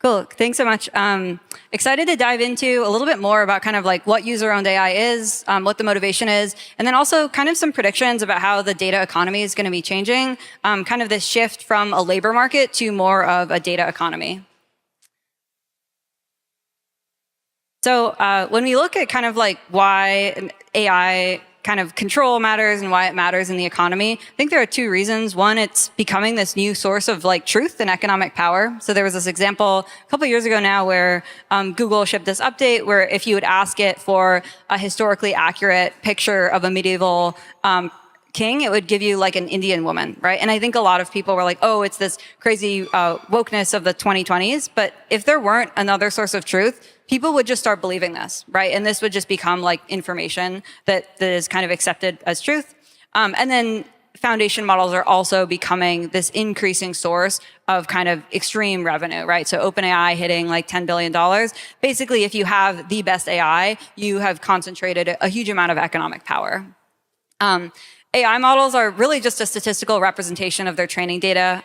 Cool. Thanks so much. Excited to dive into a little bit more about kind of like what user-owned AI is, what the motivation is, and then also kind of some predictions about how the data economy is going to be changing, kind of this shift from a labor market to more of a data economy. So when we look at kind of like why AI kind of control matters and why it matters in the economy, I think there are two reasons. One, it's becoming this new source of like truth and economic power. So there was this example a couple of years ago now where Google shipped this update where if you would ask it for a historically accurate picture of a medieval king, it would give you like an Indian woman, right? And I think a lot of people were like, oh, it's this crazy wokeness of the 2020s. But if there weren't another source of truth, people would just start believing this, right? And this would just become like information that is kind of accepted as truth. And then foundation models are also becoming this increasing source of kind of extreme revenue, right? So OpenAI hitting like $10 billion. Basically, if you have the best AI, you have concentrated a huge amount of economic power. AI models are really just a statistical representation of their training data.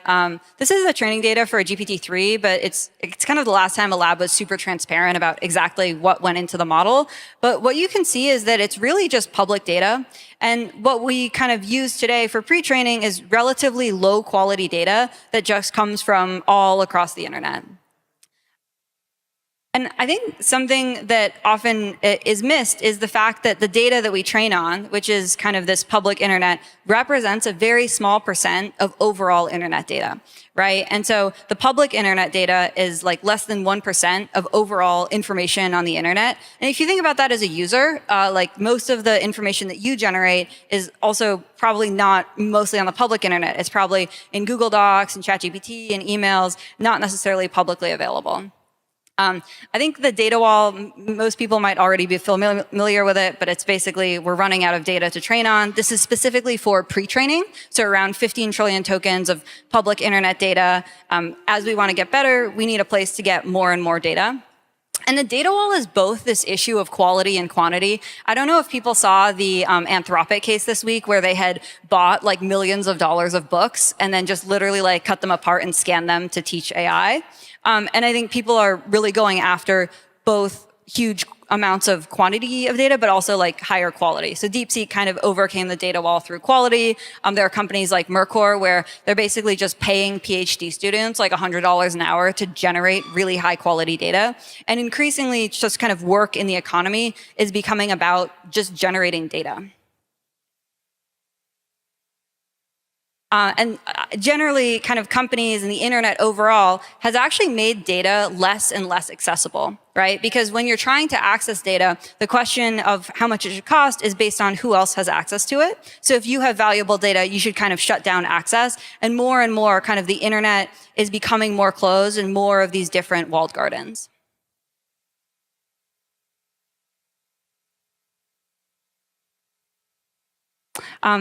This is the training data for a GPT-3, but it's kind of the last time a lab was super transparent about exactly what went into the model. But what you can see is that it's really just public data. And what we kind of use today for pre-training is relatively low quality data that just comes from all across the internet. And I think something that often is missed is the fact that the data that we train on, which is kind of this public internet, represents a very small % of overall internet data, right? And so the public internet data is like less than 1% of overall information on the internet. And if you think about that as a user, like most of the information that you generate is also probably not mostly on the public internet. It's probably in Google Docs and ChatGPT and emails, not necessarily publicly available. I think the data wall, most people might already be familiar with it, but it's basically we're running out of data to train on. This is specifically for pre-training, so around 15 trillion tokens of public internet data. As we want to get better, we need a place to get more and more data. And the data wall is both this issue of quality and quantity. I don't know if people saw the Anthropic case this week where they had bought like millions of dollars of books and then just literally like cut them apart and scanned them to teach AI. And I think people are really going after both huge amounts of quantity of data, but also like higher quality. So DeepSeek kind of overcame the data wall through quality. There are companies like Mercor where they're basically just paying PhD students like $100 an hour to generate really high quality data. And increasingly just kind of work in the economy is becoming about just generating data. And generally, kind of companies and the internet overall has actually made data less and less accessible, right? Because when you're trying to access data, the question of how much it should cost is based on who else has access to it. So if you have valuable data, you should kind of shut down access. And more kind of the internet is becoming more closed and more of these different walled gardens.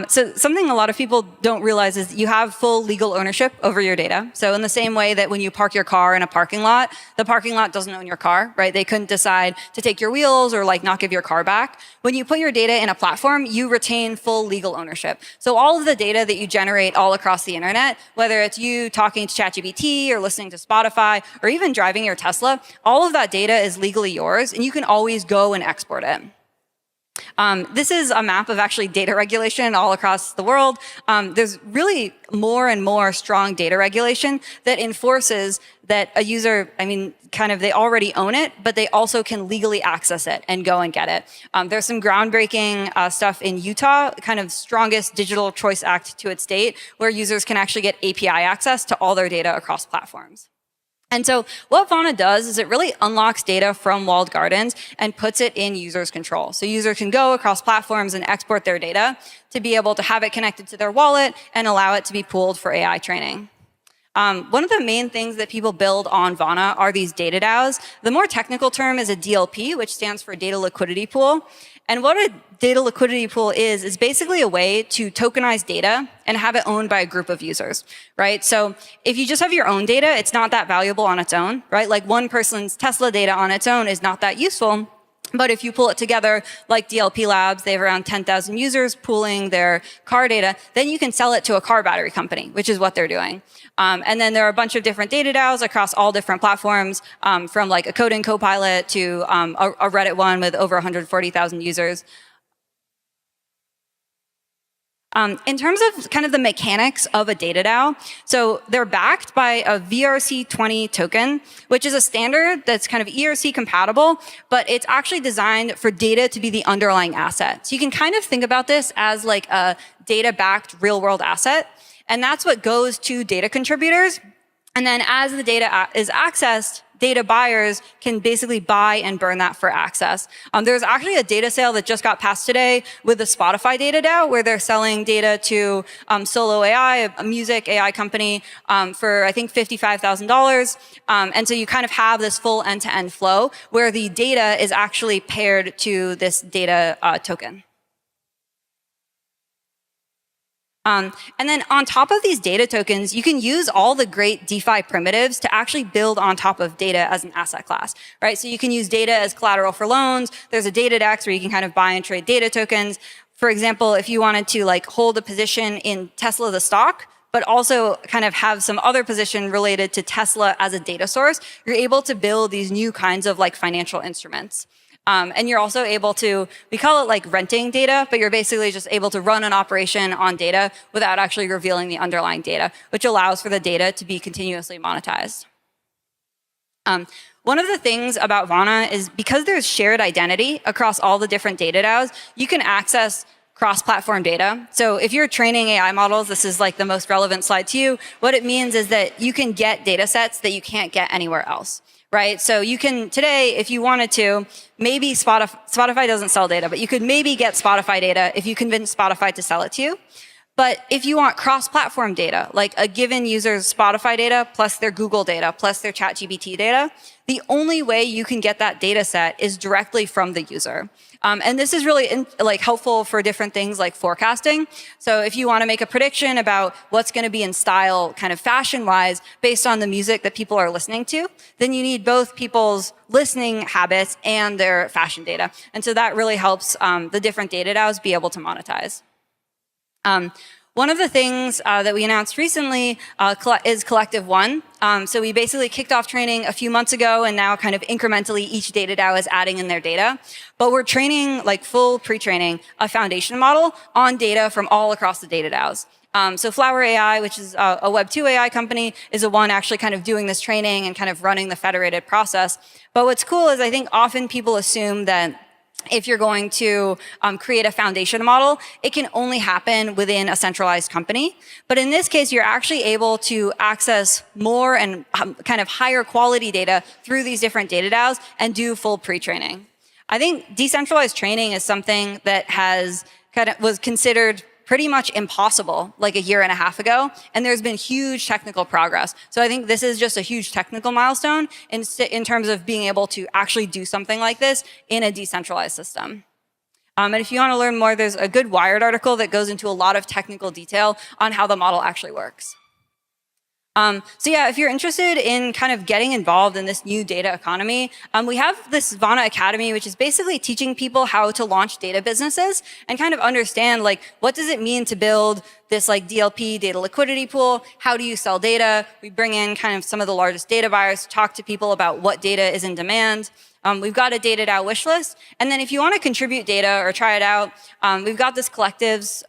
So something a lot of people don't realize is you have full legal ownership over your data. So in the same way that when you park your car in a parking lot, the parking lot doesn't own your car, right? They couldn't decide to take your wheels or like not give your car back. When you put your data in a platform, you retain full legal ownership. So all of the data that you generate all across the internet, whether it's you talking to ChatGPT or listening to Spotify or even driving your Tesla, all of that data is legally yours and you can always go and export it. This is a map of actually data regulation all across the world. There's really more and more strong data regulation that enforces that a user, kind of they already own it, but they also can legally access it and go and get it. There's some groundbreaking stuff in Utah, kind of strongest digital choice act to its date, where users can actually get API access to all their data across platforms. And so what Fauna does is it really unlocks data from walled gardens and puts it in users' control. So users can go across platforms and export their data to be able to have it connected to their wallet and allow it to be pooled for AI training. One of the main things that people build on Fauna are these data DAOs. The more technical term is a DLP, which stands for data liquidity pool. And what a data liquidity pool is basically a way to tokenize data and have it owned by a group of users, right? So if you just have your own data, it's not that valuable on its own, right? Like one person's Tesla data on its own is not that useful. But if you pull it together, like DLP Labs, they have around 10,000 users pooling their car data, then you can sell it to a car battery company, which is what they're doing. And then there are a bunch of different data DAOs across all different platforms, from like a coding copilot to a Reddit one with over 140,000 users. In terms of kind of the mechanics of a data DAO, so they're backed by a VRC20 token, which is a standard that's kind of ERC compatible, but it's actually designed for data to be the underlying asset. So you can kind of think about this as like a data-backed real-world asset, and that's what goes to data contributors. And then as the data is accessed, data buyers can basically buy and burn that for access. There's actually a data sale that just got passed today with the Spotify data DAO, where they're selling data to Solo AI, a music AI company, for I think $55,000. And so you kind of have this full end-to-end flow where the data is actually paired to this data token. And then on top of these data tokens, you can use all the great DeFi primitives to actually build on top of data as an asset class, right? So you can use data as collateral for loans. There's a data DEX where you can kind of buy and trade data tokens. For example, if you wanted to like hold a position in Tesla, the stock, but also kind of have some other position related to Tesla as a data source, you're able to build these new kinds of like financial instruments. And you're also able to, we call it like renting data, but you're basically just able to run an operation on data without actually revealing the underlying data, which allows for the data to be continuously monetized. One of the things about Vana is because there's shared identity across all the different data DAOs, you can access cross-platform data. So if you're training AI models, this is like the most relevant slide to you. What it means is that you can get data sets that you can't get anywhere else. Right? So you can, today, if you wanted to, maybe Spotify doesn't sell data, but you could maybe get Spotify data if you convince Spotify to sell it to you. But if you want cross-platform data, like a given user's Spotify data plus their Google data plus their ChatGPT data, the only way you can get that data set is directly from the user. And this is really helpful for different things like forecasting. So if you want to make a prediction about what's going to be in style kind of fashion-wise based on the music that people are listening to, then you need both people's listening habits and their fashion data. And so that really helps the different data DAOs be able to monetize. One of the things that we announced recently is Collective One. So we basically kicked off training a few months ago, and now kind of incrementally each data DAO is adding in their data. But we're training, like full pre-training, a foundation model on data from all across the data DAOs. So Flower AI, which is a Web2 AI company, is the one actually kind of doing this training and kind of running the federated process. But what's cool is I think often people assume that if you're going to create a foundation model, it can only happen within a centralized company. But in this case, you're actually able to access more and kind of higher quality data through these different data DAOs and do full pre-training. I think decentralized training is something that was considered pretty much impossible like a year and a half ago, and there's been huge technical progress. So I think this is just a huge technical milestone in terms of being able to actually do something like this in a decentralized system. And if you want to learn more, there's a good Wired article that goes into a lot of technical detail on how the model actually works. So yeah, if you're interested in kind of getting involved in this new data economy, we have this Vana Academy, which is basically teaching people how to launch data businesses and kind of understand like, what does it mean to build this like DLP data liquidity pool? How do you sell data? We bring in kind of some of the largest data buyers to talk to people about what data is in demand. We've got a data DAO wish list. And then if you want to contribute data or try it out, we've got this collectives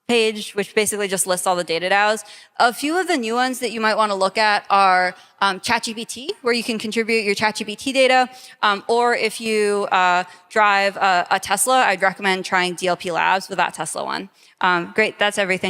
page, which basically just lists all the data DAOs. A few of the new ones that you might want to look at are ChatGPT, where you can contribute your ChatGPT data, or if you drive a Tesla, I'd recommend trying DLP Labs with that Tesla one. Great, that's everything.